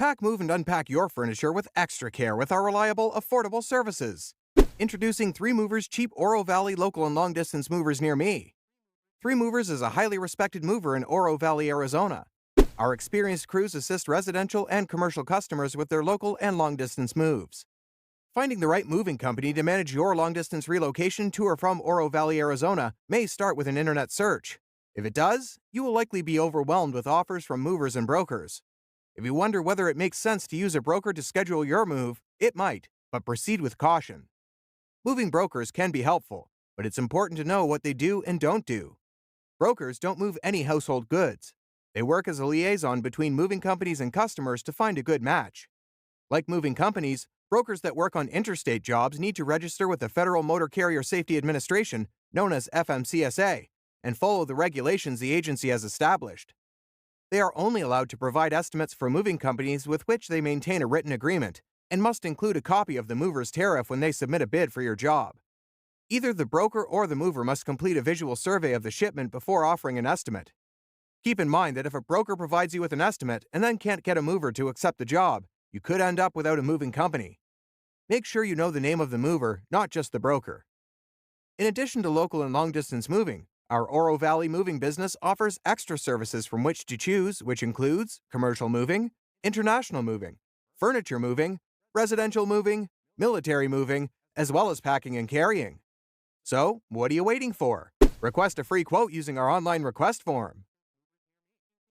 Pack, move, and unpack your furniture with extra care with our reliable, affordable services. Introducing 3 Movers cheap Oro Valley local and long-distance movers near me. 3 Movers is a highly respected mover in Oro Valley, Arizona. Our experienced crews assist residential and commercial customers with their local and long-distance moves. Finding the right moving company to manage your long-distance relocation to or from Oro Valley, Arizona may start with an internet search. If it does, you will likely be overwhelmed with offers from movers and brokers. If you wonder whether it makes sense to use a broker to schedule your move, it might, but proceed with caution. Moving brokers can be helpful, but it's important to know what they do and don't do. Brokers don't move any household goods. They work as a liaison between moving companies and customers to find a good match. Like moving companies, brokers that work on interstate jobs need to register with the Federal Motor Carrier Safety Administration, known as FMCSA, and follow the regulations the agency has established. They are only allowed to provide estimates for moving companies with which they maintain a written agreement, and must include a copy of the mover's tariff when they submit a bid for your job. Either the broker or the mover must complete a visual survey of the shipment before offering an estimate. Keep in mind that if a broker provides you with an estimate and then can't get a mover to accept the job, you could end up without a moving company. Make sure you know the name of the mover, not just the broker. In addition to local and long-distance moving, our Oro Valley moving business offers extra services from which to choose, which includes commercial moving, international moving, furniture moving, residential moving, military moving, as well as packing and carrying. So, what are you waiting for? Request a free quote using our online request form.